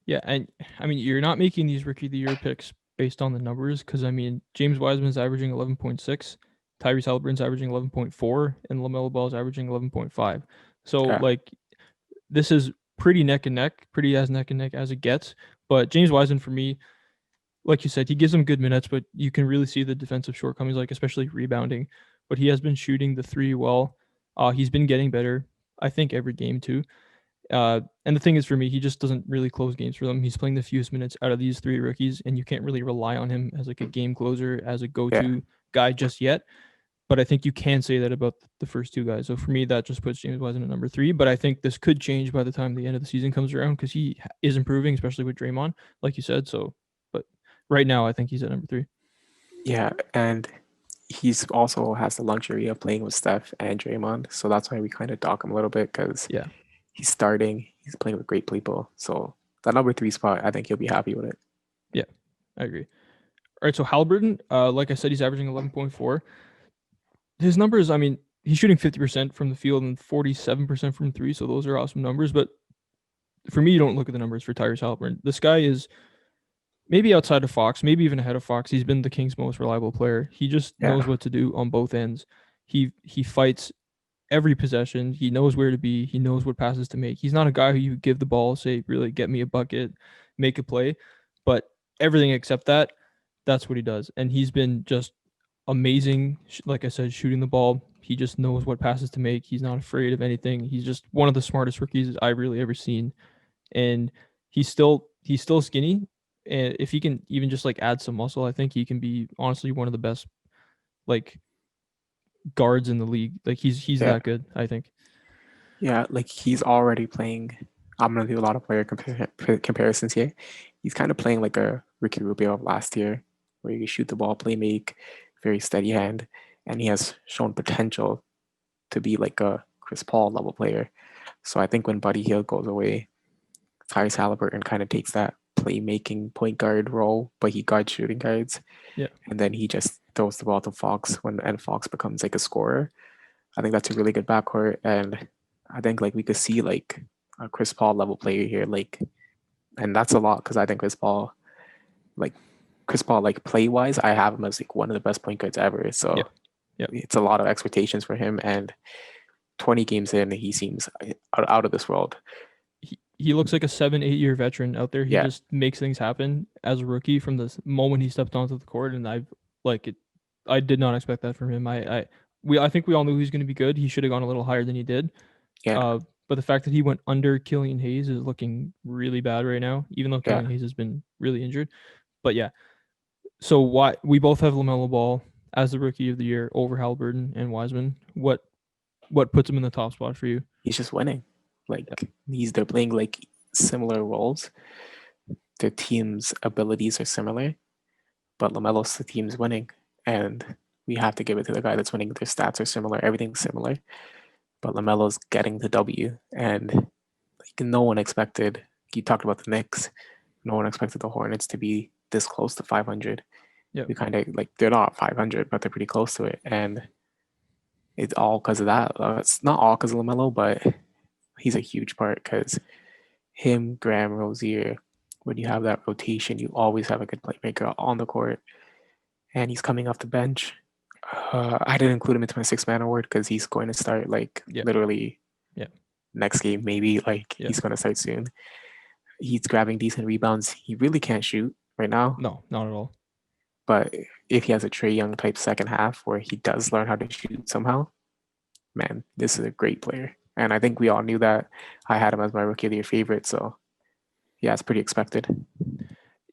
[SPEAKER 1] Yeah. And I mean, you're not making these rookie of the year picks based on the numbers because I mean, James Wiseman's averaging 11.6, Tyrese Halliburton's averaging 11.4, and LaMelo Ball's averaging 11.5. So
[SPEAKER 2] Yeah,
[SPEAKER 1] like this is pretty neck and neck, pretty as neck and neck as it gets. But James Wiseman for me, like you said, he gives him good minutes, but you can really see the defensive shortcomings, like especially rebounding. But he has been shooting the three well. He's been getting better, I think, every game too. And the thing is, for me, he just doesn't really close games for them. He's playing the fewest minutes out of these three rookies, and you can't really rely on him as like a game closer, as a
[SPEAKER 2] yeah,
[SPEAKER 1] go-to guy just yet. But I think you can say that about the first two guys. So for me, that just puts James Wiseman at number three. But I think this could change by the time the end of the season comes around because he is improving, especially with Draymond, like you said. So, but right now, I think he's at number three.
[SPEAKER 2] yeah, and he's also has the luxury of playing with Steph and Draymond, so that's why we kind of dock him a little bit because
[SPEAKER 1] Yeah,
[SPEAKER 2] he's starting, he's playing with great people. So that number three spot, I think he'll be happy with it.
[SPEAKER 1] yeah, I agree. All right, so Halliburton, like I said, he's averaging 11.4. His numbers, I mean, he's shooting 50% from the field and 47% from three, so those are awesome numbers. But for me, you don't look at the numbers for Tyrese Halliburton. This guy is maybe outside of Fox, maybe even ahead of Fox. He's been the Kings' most reliable player. He just
[SPEAKER 2] Yeah,
[SPEAKER 1] knows what to do on both ends. He fights every possession. He knows where to be. He knows what passes to make. He's not a guy who you give the ball, say, really get me a bucket, make a play, but everything except that, that's what he does. And he's been just amazing. Like I said, shooting the ball. He just knows what passes to make. He's not afraid of anything. He's just one of the smartest rookies I've really ever seen. And he's still skinny. And if he can even just like add some muscle, I think he can be honestly one of the best like guards in the league. Like he's
[SPEAKER 2] yeah,
[SPEAKER 1] that good, I think.
[SPEAKER 2] yeah. Like he's already playing. I'm gonna do a lot of player comparisons here. He's kind of playing like a Ricky Rubio of last year, where he can shoot the ball, play make, very steady hand, and he has shown potential to be like a Chris Paul level player. So I think when Buddy Hill goes away, Tyrese Halliburton kind of takes that playmaking point guard role, but he guards shooting guards,
[SPEAKER 1] Yeah.
[SPEAKER 2] and then he just throws the ball to Fox and Fox becomes like a scorer. I think that's a really good backcourt, and I think like we could see like a Chris Paul level player here, like, and that's a lot because I think like Chris Paul, like play wise, I have him as like one of the best point guards ever.
[SPEAKER 1] Yeah.
[SPEAKER 2] So
[SPEAKER 1] Yeah.
[SPEAKER 2] it's a lot of expectations for him, and 20 games in, he seems out of this world.
[SPEAKER 1] He looks like a 7, 8 year veteran out there. He
[SPEAKER 2] Yeah,
[SPEAKER 1] just makes things happen as a rookie from the moment he stepped onto the court, and I've like it. I did not expect that from him. I think we all knew he was going to be good. He should have gone a little higher than he did.
[SPEAKER 2] yeah,
[SPEAKER 1] But the fact that he went under Killian Hayes is looking really bad right now, even though
[SPEAKER 2] yeah.
[SPEAKER 1] Killian Hayes has been really injured. But yeah, so why we both have Lamelo Ball as the rookie of the year over Halliburton and Wiseman. What puts him in the top spot for you?
[SPEAKER 2] He's just winning. Like they're playing like similar roles. Their team's abilities are similar, but Lamelo's the team's winning, and we have to give it to the guy that's winning. Their stats are similar, everything's similar, but Lamelo's getting the W, and like no one expected. You talked about the Knicks. No one expected the Hornets to be this close to 500.
[SPEAKER 1] Yeah.
[SPEAKER 2] We kind of like they're not 500, but they're pretty close to it, and it's all because of that. It's not all because of Lamelo, but he's a huge part because him, Graham, Rozier. When you have that rotation, you always have a good playmaker on the court, and he's coming off the bench. I didn't include him into my six man award because he's going to start like
[SPEAKER 1] Yeah.
[SPEAKER 2] literally
[SPEAKER 1] Yeah.
[SPEAKER 2] next game, maybe like
[SPEAKER 1] Yeah.
[SPEAKER 2] he's going to start soon. He's grabbing decent rebounds. He really can't shoot right now,
[SPEAKER 1] No, not at all.
[SPEAKER 2] but if he has a Trae Young type second half where he does learn how to shoot somehow, man, this is a great player. And I think we all knew that. I had him as my rookie of the year favorite, so yeah, it's pretty expected.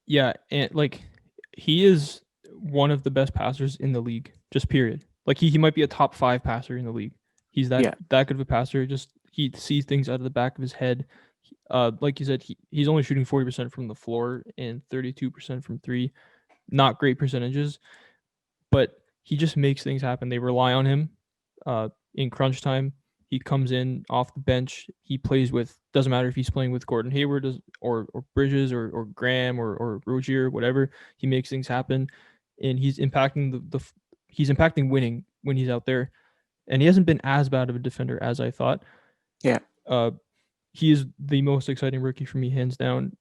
[SPEAKER 1] Yeah, and like he is one of the best passers in the league. Just period. Like he might be a top 5 passer in the league. He's that
[SPEAKER 2] Yeah,
[SPEAKER 1] that good of a passer. Just he sees things out of the back of his head. Like you said, he's only shooting 40% from the floor and 32% from three. Not great percentages, but he just makes things happen. They rely on him in crunch time. He comes in off the bench. He plays with, doesn't matter if he's playing with Gordon Hayward or Bridges or Graham or Rozier, whatever. He makes things happen, and he's impacting he's impacting winning when he's out there. And he hasn't been as bad of a defender as I thought.
[SPEAKER 2] Yeah.
[SPEAKER 1] Uh, he is the most exciting rookie for me, hands down.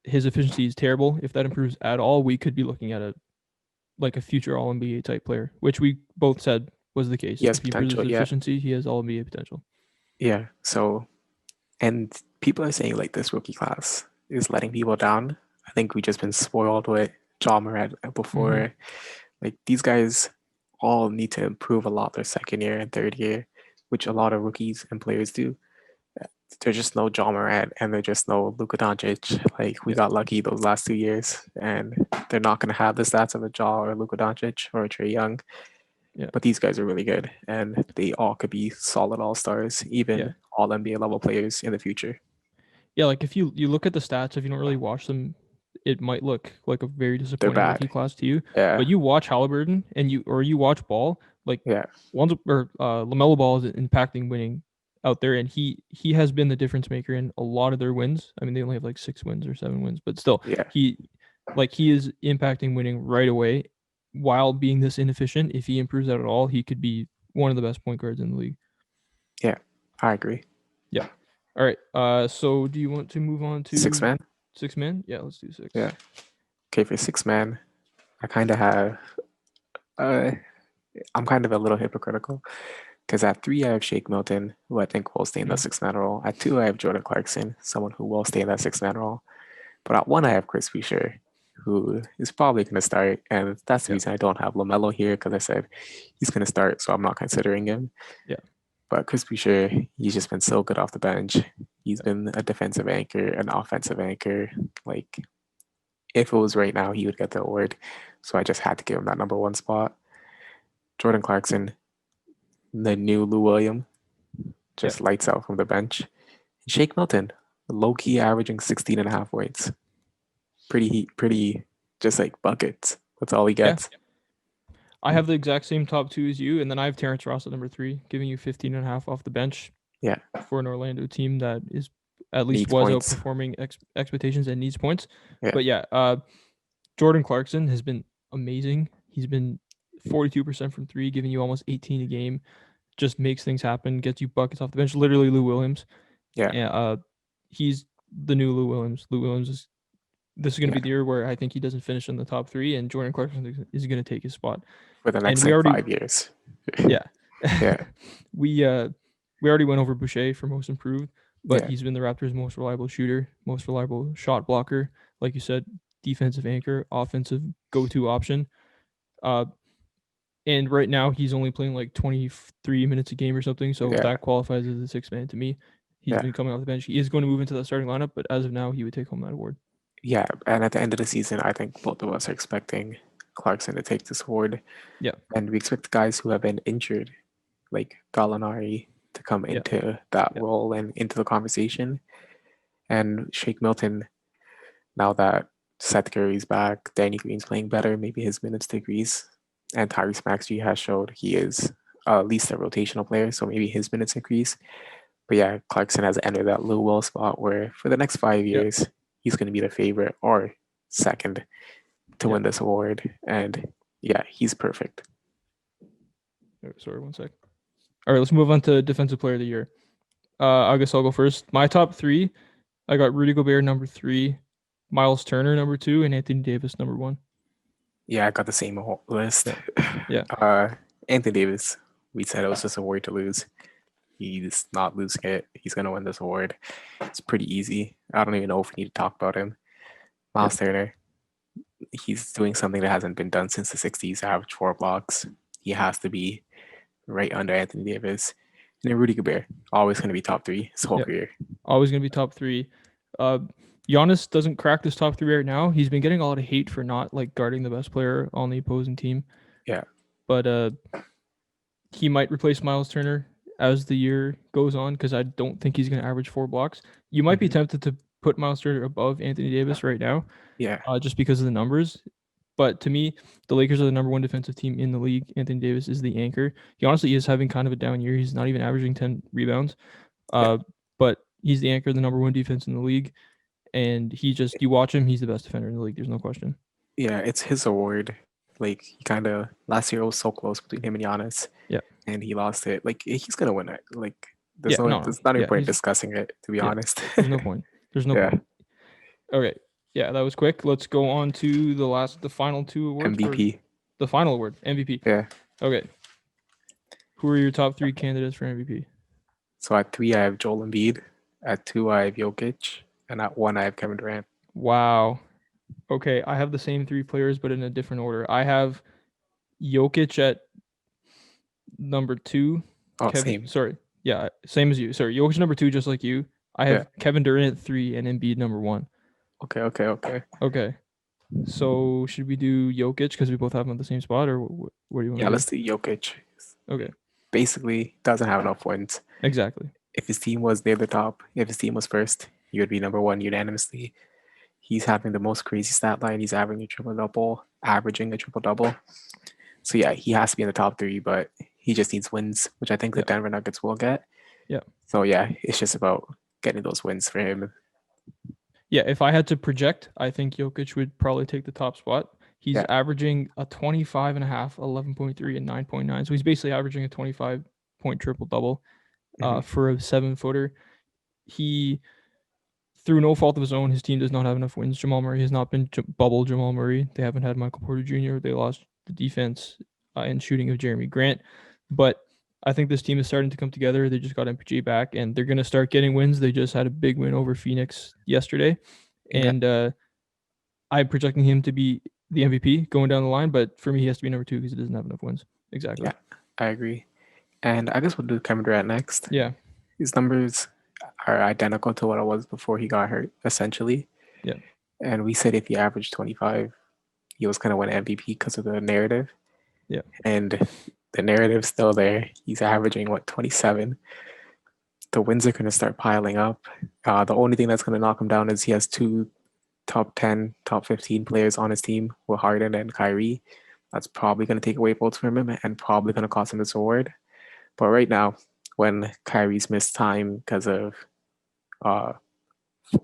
[SPEAKER 1] His efficiency is terrible. If that improves at all, we could be looking at a future All NBA type player, which we both said was the
[SPEAKER 2] He
[SPEAKER 1] case.
[SPEAKER 2] has
[SPEAKER 1] If he improves
[SPEAKER 2] potential.
[SPEAKER 1] his
[SPEAKER 2] Yeah.
[SPEAKER 1] efficiency, he has All NBA potential.
[SPEAKER 2] Yeah. So, and people are saying like this rookie class is letting people down. I think we just been spoiled with Ja Morant before.
[SPEAKER 1] Mm-hmm.
[SPEAKER 2] Like these guys all need to improve a lot their second year and third year, which a lot of rookies and players do. There's just no Ja Morant and there's just no Luka Doncic. Like we
[SPEAKER 1] Yeah.
[SPEAKER 2] got lucky those last 2 years, and they're not going to have the stats of a Ja or Luka Doncic or a Trae Young.
[SPEAKER 1] Yeah.
[SPEAKER 2] But these guys are really good, and they all could be solid all stars,
[SPEAKER 1] Yeah.
[SPEAKER 2] even all NBA level players in the future.
[SPEAKER 1] Yeah. Like if you look at the stats, if you don't really watch them, it might look like a very
[SPEAKER 2] They're
[SPEAKER 1] disappointing rookie
[SPEAKER 2] bad.
[SPEAKER 1] class to you.
[SPEAKER 2] Yeah,
[SPEAKER 1] But you watch Halliburton and you watch Ball, like
[SPEAKER 2] yeah,
[SPEAKER 1] Lamelo Ball is impacting winning out there, and he has been the difference maker in a lot of their wins. I mean, they only have like 6 wins or 7 wins, but still,
[SPEAKER 2] yeah,
[SPEAKER 1] he is impacting winning right away while being this inefficient. If he improves that at all, he could be one of the best point guards in the league.
[SPEAKER 2] yeah. I agree.
[SPEAKER 1] Yeah. All right. So do you want to move on
[SPEAKER 2] Six
[SPEAKER 1] to
[SPEAKER 2] man.
[SPEAKER 1] six man? Yeah, let's do six.
[SPEAKER 2] Yeah. Okay, for six man, I kind of have. Uh, I'm kind of a little hypocritical because at three I have Shake Milton, who I think will stay in the
[SPEAKER 1] Mm.
[SPEAKER 2] six man role. At two I have Jordan Clarkson, someone who will stay in that six man role. But at one I have Chris Boucher, who is probably going to start, and that's the
[SPEAKER 1] Yep.
[SPEAKER 2] reason I don't have Lamelo here because I said he's going to start, so I'm not considering him.
[SPEAKER 1] Yeah.
[SPEAKER 2] But Chris Boucher, he's just been so good off the bench. He's
[SPEAKER 1] Yep.
[SPEAKER 2] been a defensive anchor, an offensive anchor. Like, if it was right now, he would get the award. So I just had to give him that number one spot. Jordan Clarkson, the new Lou Williams,
[SPEAKER 1] Yep.
[SPEAKER 2] just lights out from the bench. Shake Milton, low key averaging 16 and a half points. Pretty, just like buckets. That's all he gets.
[SPEAKER 1] Yeah. I have the exact same top two as you, and then I have Terrence Ross at number 3, giving you 15 and a half off the bench.
[SPEAKER 2] Yeah.
[SPEAKER 1] For an Orlando team that is at least
[SPEAKER 2] Needs
[SPEAKER 1] was
[SPEAKER 2] points.
[SPEAKER 1] outperforming expectations and needs points.
[SPEAKER 2] Yeah.
[SPEAKER 1] But yeah, Jordan Clarkson has been amazing. He's been 42% from 3, giving you almost 18 a game. Just makes things happen, gets you buckets off the bench. Literally Lou Williams.
[SPEAKER 2] Yeah.
[SPEAKER 1] And he's the new Lou Williams. Lou Williams is. This is going to be the year where I think he doesn't finish in the top 3, and Jordan Clarkson is going to take his spot
[SPEAKER 2] for the next 5 years.
[SPEAKER 1] Yeah.
[SPEAKER 2] Yeah.
[SPEAKER 1] we already went over Boucher for most improved, but he's been the Raptors' most reliable shooter, most reliable shot blocker. Like you said, defensive anchor, offensive go-to option. And right now he's only playing like 23 minutes a game or something, so that qualifies as a six man to me. He's been coming off the bench. He is going to move into the starting lineup, but as of now, he would take home that award.
[SPEAKER 2] Yeah, and at the end of the season, I think both of us are expecting Clarkson to take this award.
[SPEAKER 1] Yeah.
[SPEAKER 2] And we expect guys who have been injured, like Gallinari, to come into that role and into the conversation. And Shake Milton, now that Seth Curry's back, Danny Green's playing better, maybe his minutes decrease. And Tyrese Maxey has showed he is at least a rotational player, so maybe his minutes increase. But yeah, Clarkson has entered that Lou Will spot where for the next 5 years, he's going to be the favorite or second to win this award. And yeah, he's perfect.
[SPEAKER 1] Sorry, 1 sec. All right, let's move on to Defensive Player of the Year. I guess I'll go first. My top 3, I got Rudy Gobert number 3, Miles Turner number 2, and Anthony Davis number 1.
[SPEAKER 2] Yeah, I got the same list.
[SPEAKER 1] Yeah.
[SPEAKER 2] Anthony Davis, we said it was just a award to lose. He's not losing it. He's going to win this award. It's pretty easy. I don't even know if we need to talk about him. Miles Turner, he's doing something that hasn't been done since the 60s, average 4 blocks. He has to be right under Anthony Davis. And then Rudy Gobert, always going to be top 3 his whole career.
[SPEAKER 1] Always going to be top 3. Giannis doesn't crack this top 3 right now. He's been getting a lot of hate for not like guarding the best player on the opposing team.
[SPEAKER 2] Yeah.
[SPEAKER 1] But he might replace Miles Turner as the year goes on because I don't think he's going to average 4 blocks. You might be
[SPEAKER 2] Hmm.
[SPEAKER 1] tempted to put Miles Turner above Anthony Davis right now,
[SPEAKER 2] Yeah,
[SPEAKER 1] just because of the numbers. But to me, the Lakers are the number one defensive team in the league. Anthony Davis is the anchor. He honestly is having kind of a down year. He's not even averaging 10 rebounds.
[SPEAKER 2] yeah,
[SPEAKER 1] But he's the anchor, the number one defense in the league. And you watch him, he's the best defender in the league. There's no question.
[SPEAKER 2] yeah. It's his award. Like he kind of last year it was so close between him and Giannis,
[SPEAKER 1] Yeah.
[SPEAKER 2] and he lost it. Like he's gonna win it. Like
[SPEAKER 1] Yeah. No, no.
[SPEAKER 2] there's not even
[SPEAKER 1] Yeah.
[SPEAKER 2] point discussing it to be
[SPEAKER 1] Yeah.
[SPEAKER 2] honest.
[SPEAKER 1] There's no point. There's no
[SPEAKER 2] Yeah,
[SPEAKER 1] point. Okay. Yeah, that was quick. Let's go on to the final two awards for
[SPEAKER 2] MVP.
[SPEAKER 1] the final award, MVP.
[SPEAKER 2] Yeah.
[SPEAKER 1] Okay. Who are your top three candidates for MVP?
[SPEAKER 2] So at 3 I have Joel Embiid. At 2 I have Jokic, and at 1 I have Kevin Durant.
[SPEAKER 1] Wow. Okay, I have the same three players, but in a different order. I have Jokic at number two.
[SPEAKER 2] Oh, same.
[SPEAKER 1] Yeah, same as you. Sorry, Jokic number two, just like you. I
[SPEAKER 2] Yeah.
[SPEAKER 1] have Kevin Durant at three and Embiid number one.
[SPEAKER 2] Okay.
[SPEAKER 1] Okay, so should we do Jokic because we both have him at the same spot, or what do you want
[SPEAKER 2] Yeah,
[SPEAKER 1] to
[SPEAKER 2] let's do Jokic.
[SPEAKER 1] do? Okay,
[SPEAKER 2] Basically, doesn't have enough wins.
[SPEAKER 1] exactly.
[SPEAKER 2] If his team was near the top, if his team was first, he would be number one unanimously. He's having the most crazy stat line. He's averaging a triple double. So yeah, he has to be in the top 3, but he just needs wins, which I think the
[SPEAKER 1] Yeah.
[SPEAKER 2] Denver Nuggets will get.
[SPEAKER 1] Yeah.
[SPEAKER 2] So yeah, it's just about getting those wins for him.
[SPEAKER 1] Yeah, if I had to project, I think Jokic would probably take the top spot. He's
[SPEAKER 2] Yeah.
[SPEAKER 1] averaging a 25 and a half, 11.3 and 9.9. So he's basically averaging a 25-point triple double
[SPEAKER 2] Mhm.
[SPEAKER 1] for a 7-footer. He, through no fault of his own, his team does not have enough wins. Jamal Murray has not been bubble Jamal Murray. They haven't had Michael Porter Jr. They lost the defense and shooting of Jeremy Grant. But I think this team is starting to come together. They just got MPJ back, and they're going to start getting wins. They just had a big win over Phoenix yesterday.
[SPEAKER 2] Yeah.
[SPEAKER 1] And I'm projecting him to be the MVP going down the line, but for me, he has to be number two because he doesn't have enough wins. Exactly.
[SPEAKER 2] Yeah, I agree. And I guess we'll do Kevin Durant next.
[SPEAKER 1] Yeah.
[SPEAKER 2] His numbers are identical to what it was before he got hurt, essentially.
[SPEAKER 1] Yeah.
[SPEAKER 2] And we said if he averaged 25, he was going to win MVP because of the narrative.
[SPEAKER 1] Yeah.
[SPEAKER 2] And the narrative's still there. He's averaging, 27? The wins are going to start piling up. The only thing that's going to knock him down is he has 2 top 10, top 15 players on his team with Harden and Kyrie. That's probably going to take away votes from him and probably going to cost him this award. But right now, when Kyrie's missed time because of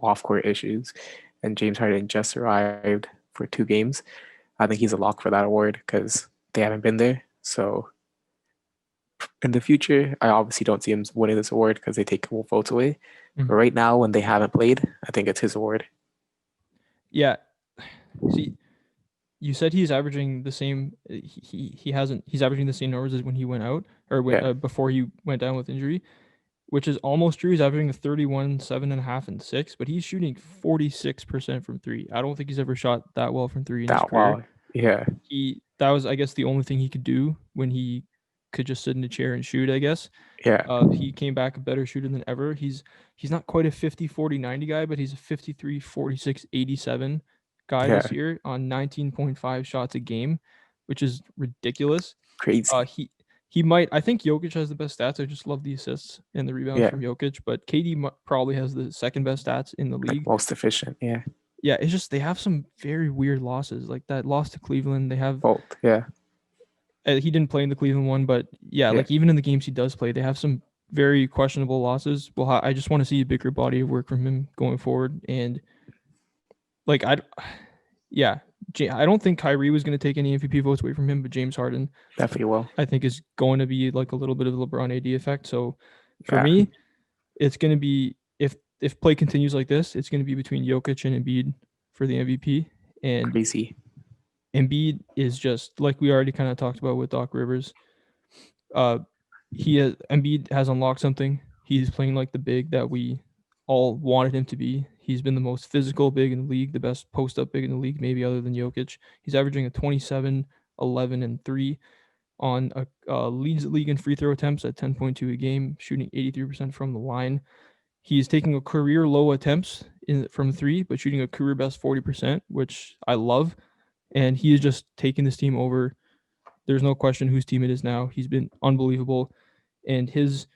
[SPEAKER 2] off-court issues and James Harden just arrived for 2 games, I think he's a lock for that award because they haven't been there. So in the future, I obviously don't see him winning this award because they take votes away.
[SPEAKER 1] Mhm.
[SPEAKER 2] But right now, when they haven't played, I think it's his award.
[SPEAKER 1] Yeah. See, you said he's averaging the same. He hasn't. He's averaging the same numbers as when he went out or before he went down with injury, which is almost true. He's averaging a 31, 7.5, and 6, but he's shooting 46% from three. I don't think he's ever shot that well from three in his career.
[SPEAKER 2] Yeah.
[SPEAKER 1] That was, I guess, the only thing he could do when he could just sit in a chair and shoot, I guess.
[SPEAKER 2] Yeah.
[SPEAKER 1] He came back a better shooter than ever. He's not quite a 50, 40, 90 guy, but he's a 53, 46, 87 guy
[SPEAKER 2] Yeah.
[SPEAKER 1] this year on 19.5 shots a game, which is ridiculous.
[SPEAKER 2] Crazy.
[SPEAKER 1] He might. I think Jokic has the best stats. I just love the assists and the rebounds
[SPEAKER 2] Yeah.
[SPEAKER 1] from Jokic, but KD probably has the second best stats in the league.
[SPEAKER 2] Like most efficient. Yeah.
[SPEAKER 1] Yeah, it's just they have some very weird losses, like that loss to Cleveland. They have
[SPEAKER 2] Both. Yeah.
[SPEAKER 1] he didn't play in the Cleveland one, but yeah, like even in the games he does play, they have some very questionable losses. Well, I just want to see a bigger body of work from him going forward, and like I don't think Kyrie was going to take any MVP votes away from him, but James Harden
[SPEAKER 2] Definitely will.
[SPEAKER 1] I think is going to be like a little bit of the LeBron AD effect. So for me, it's going to be if play continues like this, it's going to be between Jokic and Embiid for the MVP. And
[SPEAKER 2] Crazy.
[SPEAKER 1] Embiid is just like we already kind of talked about with Doc Rivers. Embiid has unlocked something. He's playing like the big that we all wanted him to be. He's been the most physical big in the league, the best post up big in the league, maybe other than Jokic. He's averaging a 27, 11, and 3 on leads the league in free throw attempts at 10.2 a game, shooting 83% from the line. He's taking a career low attempts from 3, but shooting a career best 40%, which I love. And he is just taking this team over. There's no question whose team it is now. He's been unbelievable. And his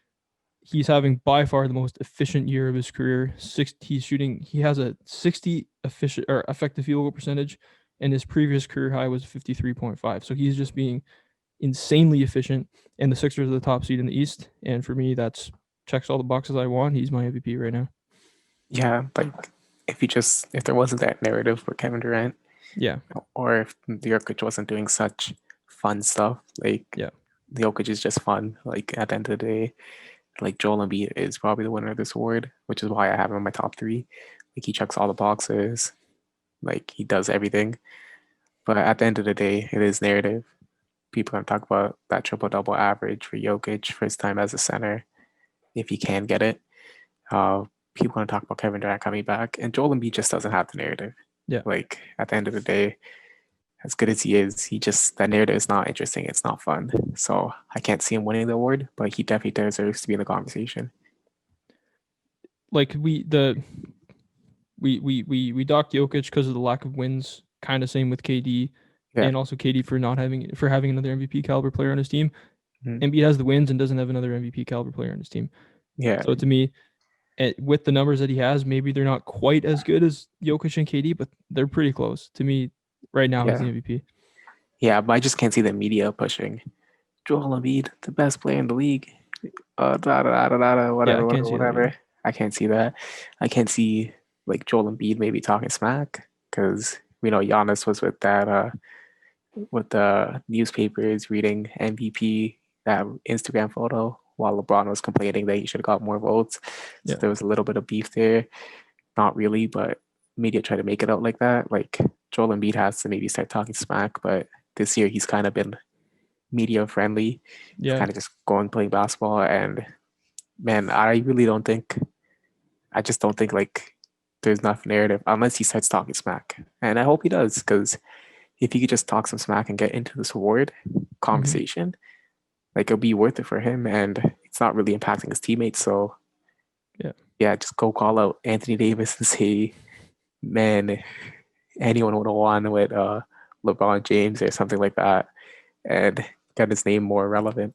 [SPEAKER 1] he's having by far the most efficient year of his career. He has a 60 efficient or effective field goal percentage, and his previous career high was 53.5. So he's just being insanely efficient, and the Sixers are the top seed in the East. And for me, that's checks all the boxes I want. He's my MVP right now.
[SPEAKER 2] Yeah, like if there wasn't that narrative for Kevin Durant,
[SPEAKER 1] Yeah,
[SPEAKER 2] or if Jokic wasn't doing such fun stuff, like
[SPEAKER 1] yeah,
[SPEAKER 2] Jokic is just fun. Like at the end of the day, like Joel Embiid is probably the winner of this award, which is why I have him in my top three. Like he checks all the boxes, like he does everything. But at the end of the day, it is narrative. People are gonna talk about that triple double average for Jokic for his time as a center, if he can get it. Uh, People are gonna talk about Kevin Durant coming back, and Joel Embiid just doesn't have the narrative.
[SPEAKER 1] yeah.
[SPEAKER 2] Like at the end of the day, as good as he is, that narrative is not interesting. It's not fun. So I can't see him winning the award, but he definitely deserves to be in the conversation.
[SPEAKER 1] Like we docked Jokic because of the lack of wins. Kind of same with KD,
[SPEAKER 2] Yeah.
[SPEAKER 1] and also KD for having another MVP caliber player on his team.
[SPEAKER 2] Mhm.
[SPEAKER 1] Embiid has the wins and doesn't have another MVP caliber player on his team.
[SPEAKER 2] Yeah.
[SPEAKER 1] So to me, with the numbers that he has, maybe they're not quite as good as Jokic and KD, but they're pretty close. To me, right now, he's the
[SPEAKER 2] Yeah.
[SPEAKER 1] MVP.
[SPEAKER 2] Yeah. But I just can't see the media pushing Joel Embiid, the best player in the league.
[SPEAKER 1] Yeah, I
[SPEAKER 2] Whatever,
[SPEAKER 1] can't
[SPEAKER 2] whatever,
[SPEAKER 1] see that
[SPEAKER 2] whatever.
[SPEAKER 1] either.
[SPEAKER 2] I can't see that. I can't see like Joel Embiid maybe talking smack because we know Giannis was with the newspapers reading MVP, that Instagram photo, while LeBron was complaining that he should have got more votes. So
[SPEAKER 1] Yeah,
[SPEAKER 2] there was a little bit of beef there. Not really, but media try to make it out like that. Like Joel Embiid has to maybe start talking smack, but this year he's kind of been media friendly,
[SPEAKER 1] yeah,
[SPEAKER 2] kind of just going playing basketball. And man, I just don't think like there's enough narrative unless he starts talking smack. And I hope he does because if he could just talk some smack and get into this award
[SPEAKER 1] hmm
[SPEAKER 2] conversation, like it'll be worth it for him. And it's not really impacting his teammates. So
[SPEAKER 1] yeah,
[SPEAKER 2] yeah, just go call out Anthony Davis and say, man, anyone would have won with LeBron James or something like that, and get his name more relevant.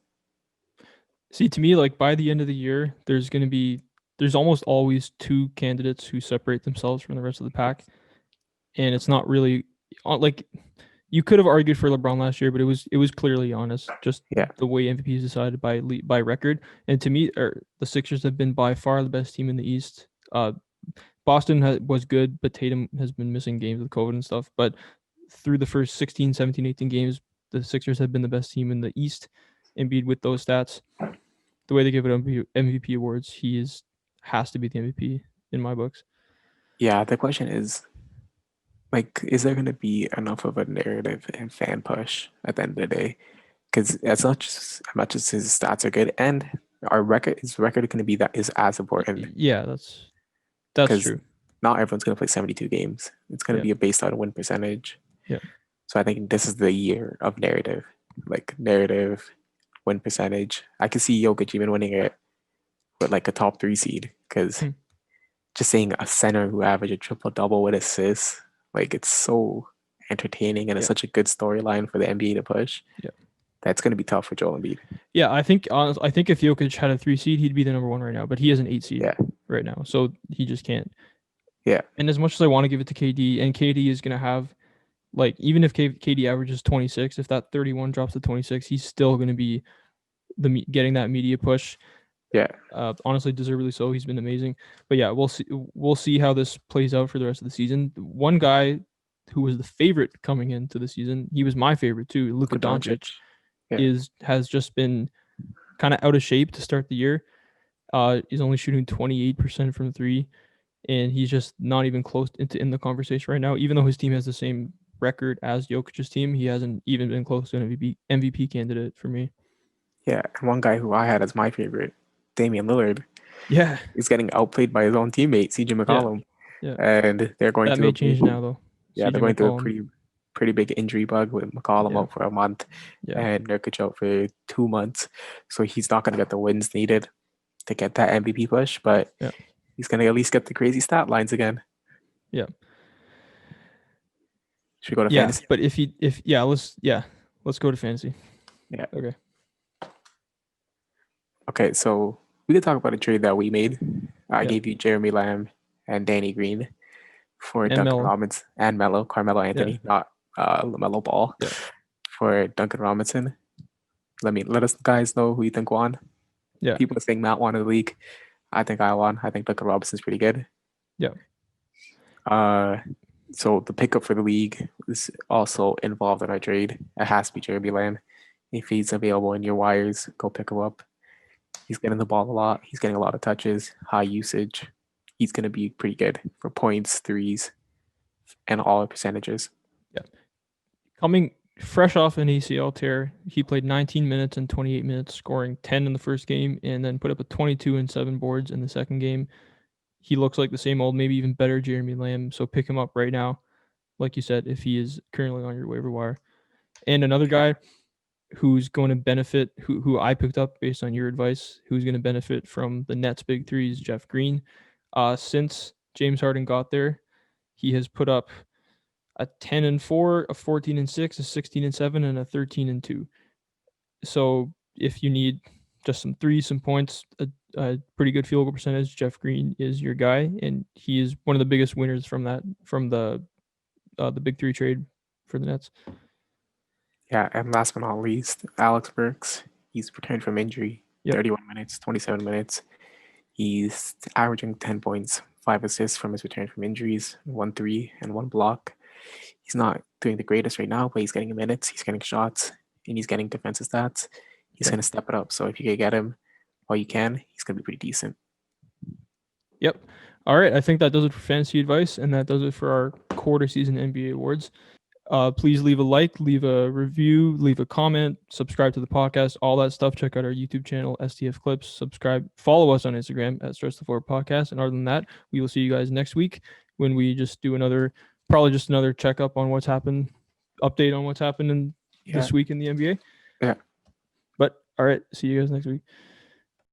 [SPEAKER 1] See, to me, like by the end of the year, there's almost always two candidates who separate themselves from the rest of the pack, and it's not really like you could have argued for LeBron last year, but it was clearly Giannis. Just
[SPEAKER 2] Yeah,
[SPEAKER 1] the way MVP is decided by record, and to me, the Sixers have been by far the best team in the East. Boston was good, but Tatum has been missing games with COVID and stuff. But through the first 16, 17, 18 games, the Sixers have been the best team in the East. Embiid with those stats, the way they give it MVP awards, has to be the MVP in my books.
[SPEAKER 2] yeah. The question is, like, is there going to be enough of a narrative and fan push at the end of the day? Because as much as his stats are good, and his record going to be that is as important
[SPEAKER 1] Yeah, that's
[SPEAKER 2] because
[SPEAKER 1] true.
[SPEAKER 2] not everyone's going to play 72 games. It's going to
[SPEAKER 1] Yeah,
[SPEAKER 2] be based on win percentage.
[SPEAKER 1] yeah,
[SPEAKER 2] So I think this is the year of narrative, like narrative, win percentage. I could see Jokic even winning it with like a top three seed because
[SPEAKER 1] hmm.
[SPEAKER 2] just saying a center who averaged a triple double with assists, like it's so entertaining and it's
[SPEAKER 1] Yeah,
[SPEAKER 2] such a good storyline for the NBA to push.
[SPEAKER 1] yeah,
[SPEAKER 2] That's going to be tough for Joel Embiid.
[SPEAKER 1] yeah. I think if Jokic had a 3 seed, he'd be the number one right now. But he has an 8 seed
[SPEAKER 2] Yeah,
[SPEAKER 1] right now, so he just can't.
[SPEAKER 2] yeah,
[SPEAKER 1] And as much as I want to give it to KD, and KD is gonna have like even if KD averages 26, if that 31 drops to 26, he's still gonna be getting that media push.
[SPEAKER 2] yeah,
[SPEAKER 1] Honestly, deservedly so. He's been amazing. But yeah, we'll see. We'll see how this plays out for the rest of the season. One guy who was the favorite coming into the season, he was my favorite too. Luka
[SPEAKER 2] Luka Doncic.
[SPEAKER 1] Doncic
[SPEAKER 2] Yeah,
[SPEAKER 1] has just been kind of out of shape to start the year. He's only shooting 28% from three, and he's just not even close in the conversation right now. Even though his team has the same record as Jokic's team, he hasn't even been close to an MVP candidate for me.
[SPEAKER 2] yeah. And one guy who I had as my favorite, Damian Lillard,
[SPEAKER 1] Yeah,
[SPEAKER 2] is getting outplayed by his own teammate, CJ
[SPEAKER 1] yeah,
[SPEAKER 2] McCollum,
[SPEAKER 1] yeah.
[SPEAKER 2] and they're going
[SPEAKER 1] That
[SPEAKER 2] through
[SPEAKER 1] may
[SPEAKER 2] a big
[SPEAKER 1] change now though.
[SPEAKER 2] yeah, they're
[SPEAKER 1] CJ
[SPEAKER 2] going through a
[SPEAKER 1] McCollum.
[SPEAKER 2] pretty big injury bug with McCollum
[SPEAKER 1] Yeah,
[SPEAKER 2] out for a month
[SPEAKER 1] yeah,
[SPEAKER 2] and Nurkic out for 2 months. So he's not going to get the wins needed to get that MVP push, but
[SPEAKER 1] yeah,
[SPEAKER 2] he's going to at least get the crazy stat lines again.
[SPEAKER 1] yeah,
[SPEAKER 2] Should we go to
[SPEAKER 1] yeah.
[SPEAKER 2] fantasy?
[SPEAKER 1] But if let's go to fantasy.
[SPEAKER 2] Yeah.
[SPEAKER 1] Okay.
[SPEAKER 2] Okay. So we could talk about a trade that we made. I
[SPEAKER 1] Yeah.
[SPEAKER 2] gave you Jeremy Lamb and Danny Green for
[SPEAKER 1] And
[SPEAKER 2] Duncan
[SPEAKER 1] Melo.
[SPEAKER 2] Robinson and Carmelo Anthony, not LaMelo Ball,
[SPEAKER 1] Yeah.
[SPEAKER 2] for Duncan Robinson. Let us guys know who you think won.
[SPEAKER 1] Yeah.
[SPEAKER 2] People are saying Matt won the league. I think I won. I think Duncan Robinson's pretty good.
[SPEAKER 1] Yeah.
[SPEAKER 2] So the pickup for the league is also involved in our trade. It has to be Jeremy Lamb. If he's available in your wires, go pick him up. He's getting the ball a lot. He's getting a lot of touches, high usage. He's going to be pretty good for points, threes, and all percentages.
[SPEAKER 1] Yeah. Coming fresh off an ACL tear, he played 19 minutes and 28 minutes, scoring 10 in the first game, and then put up a 22 and 7 boards in the second game. He looks like the same old, maybe even better Jeremy Lamb. So pick him up right now, like you said, if he is currently on your waiver wire. And another guy who's going to benefit, who I picked up based on your advice, who's going to benefit from the Nets' big threes, Jeff Green. Since James Harden got there, he has put up a 10 and 4, a 14 and 6, a 16 and 7, and a 13 and 2. So if you need just some threes, some points, a pretty good field goal percentage, Jeff Green is your guy, and he is one of the biggest winners from the big three trade for the Nets.
[SPEAKER 2] Yeah, and last but not least, Alex Burks. He's returned from injury.
[SPEAKER 1] Yep.
[SPEAKER 2] 31 minutes, 27 minutes. He's averaging 10 points, 5 assists from his return from injuries, 1 3 and 1 block. He's not doing the greatest right now, but he's getting minutes, he's getting shots, and he's getting defensive stats. He's going to step it up. So if you can get him while you can, he's going to be pretty decent.
[SPEAKER 1] Yep. All right. I think that does it for fantasy advice, and that does it for our quarter season NBA awards. Please leave a like, leave a review, leave a comment, subscribe to the podcast, all that stuff. Check out our YouTube channel, STF Clips. Subscribe, follow us on Instagram at Stress the Forward Podcast. And other than that, we will see you guys next week when we just do another checkup on what's happened, update on what's happened in this week in the NBA.
[SPEAKER 2] Yeah.
[SPEAKER 1] But all right, see you guys next week.